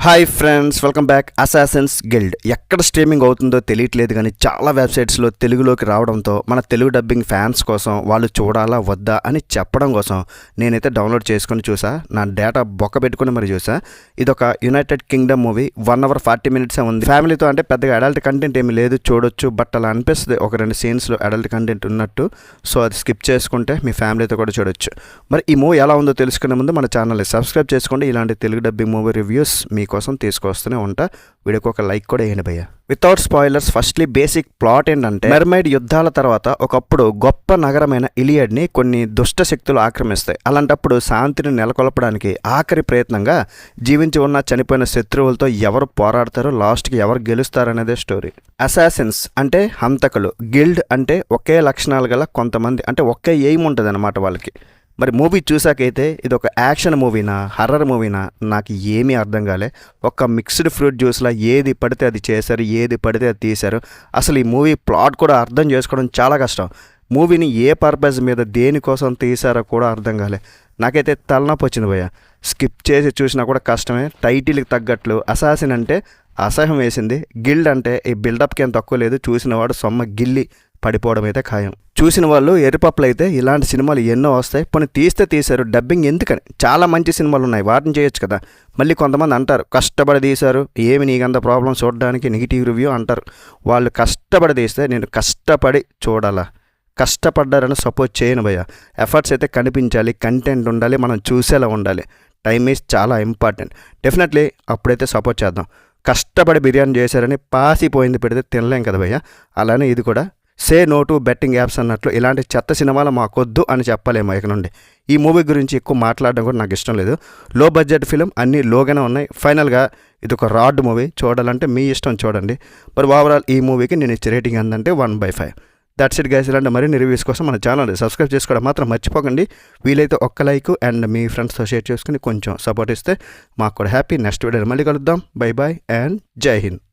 Hi friends, welcome back. Assassins guild ఎక్కడ streaming అవుతుందో తెలియట్లేదు, కానీ చాలా వెబ్సైట్స్లో తెలుగులోకి రావడంతో మన తెలుగు డబ్బింగ్ ఫ్యాన్స్ కోసం వాళ్ళు చూడాలా వద్దా అని చెప్పడం కోసం నేనైతే డౌన్లోడ్ చేసుకొని చూసా. నా డేటా బొక్క పెట్టుకుని మరి చూసా. ఇదొక United Kingdom movie. 1 hour 40 minutes ఉంది. ఫ్యామిలీతో అంటే పెద్దగా అడల్ట్ కంటెంట్ ఏమీ లేదు, చూడొచ్చు. బట్ అలా అనిపిస్తుంది ఒక 2 సీన్స్లో అడల్ట్ కంటెంట్ ఉన్నట్టు. సో అది స్కిప్ చేసుకుంటే మీ ఫ్యామిలీతో కూడా చూడొచ్చు. మరి ఈ మూవీ ఎలా ఉందో తెలుసుకునే ముందు మన ఛానల్ని సబ్స్క్రైబ్ చేసుకోండి. ఇలాంటి తెలుగు డబ్బింగ్ మూవీ రివ్యూస్ కోసం తీసుకొస్తూనే ఉంటా. వీడియోకి ఒక లైక్ కూడా వేయండి భయ్య. Without spoilers, firstly basic plot ఏంటంటే, మెర్మైడ్ యుద్ధాల తర్వాత ఒకప్పుడు గొప్ప నగరమైన ఇలియడ్ని కొన్ని దుష్ట శక్తులు ఆక్రమిస్తాయి. అలాంటప్పుడు శాంతిని నెలకొల్పడానికి ఆఖరి ప్రయత్నంగా జీవించి ఉన్న చనిపోయిన శత్రువులతో ఎవరు పోరాడతారో, లాస్ట్కి ఎవరు గెలుస్తారనేదే స్టోరీ. అసాసిన్స్ అంటే హంతకులు, గిల్డ్ అంటే ఒకే లక్షణాలు గల కొంతమంది, అంటే ఒకే ఎయిమ్ ఉంటుంది అన్నమాట వాళ్ళకి. మరి మూవీ చూసాకైతే ఇది ఒక యాక్షన్ మూవీనా హర్రర్ మూవీనా నాకు ఏమీ అర్థం కాలే. ఒక మిక్స్డ్ ఫ్రూట్ జ్యూస్లా ఏది పడితే అది చేశారు, ఏది పడితే అది తీశారు. అసలు ఈ మూవీ ప్లాట్ కూడా అర్థం చేసుకోవడం చాలా కష్టం. మూవీని ఏ పర్పస్ మీద దేనికోసం తీశారో కూడా అర్థం కాలే. నాకైతే తలనొప్పి వచ్చింది భయ్య. స్కిప్ చేసి చూసినా కూడా కష్టమే. టైటిల్కి తగ్గట్లు అసాసిన్ అంటే అసహ్యం వేసింది. గిల్డ్ అంటే ఈ బిల్డప్కి ఏం తక్కువ లేదు. చూసినవాడు సొమ్మ గిల్లి పడిపోవడం అయితే ఖాయం. చూసిన వాళ్ళు ఎరుపప్పులు అయితే ఇలాంటి సినిమాలు ఎన్నో వస్తాయి. కొన్ని తీస్తే తీశారు, డబ్బింగ్ ఎందుకని? చాలా మంచి సినిమాలు ఉన్నాయి, వాటిని చేయొచ్చు కదా. మళ్ళీ కొంతమంది అంటారు కష్టపడి తీశారు, ఏమి నీకంత ప్రాబ్లం చూడడానికి నెగిటివ్ రివ్యూ అంటారు. వాళ్ళు కష్టపడి తీస్తే నేను కష్టపడి చూడాలా? కష్టపడ్డారని సపోర్ట్ చేయను భయ్య. ఎఫర్ట్స్ అయితే కనిపించాలి, కంటెంట్ ఉండాలి, మనం చూసేలా ఉండాలి. టైం ఈజ్ చాలా ఇంపార్టెంట్. డెఫినెట్లీ అప్పుడైతే సపోర్ట్ చేద్దాం. కష్టపడి బిర్యానీ చేశారని పాసిపోయింది పెడితే తినలేం కదా భయ్య. అలానే ఇది కూడా say no to betting apps అన్నట్లు ఇలాంటి చెత్త సినిమాలు మాకొద్దు అని చెప్పలేము ఇక నుండి. ఈ మూవీ గురించి ఎక్కువ మాట్లాడడం కూడా నాకు ఇష్టం లేదు. లో బడ్జెట్ ఫిలిం, అన్నీ లోగానే ఉన్నాయి. ఫైనల్గా ఇది ఒక రాడ్ మూవీ. చూడాలంటే మీ ఇష్టం, చూడండి. మరి ఓవరాల్ ఈ మూవీకి నేను ఇచ్చే రేటింగ్ ఏంటంటే 1/5. That's it guys. ఇలాంటి మరిన్ని రివ్యూస్ కోసం మన ఛానల్ని సబ్స్క్రైబ్ చేసుకోవడం మాత్రం మర్చిపోకండి. వీలైతే ఒక్క లైక్ అండ్ మీ ఫ్రెండ్స్తో షేర్ చేసుకుని కొంచెం సపోర్ట్ ఇస్తే మాకు కూడా హ్యాపీ. నెక్స్ట్ వీడియో మళ్ళీ కలుద్దాం. బై బాయ్ అండ్ జై హింద్.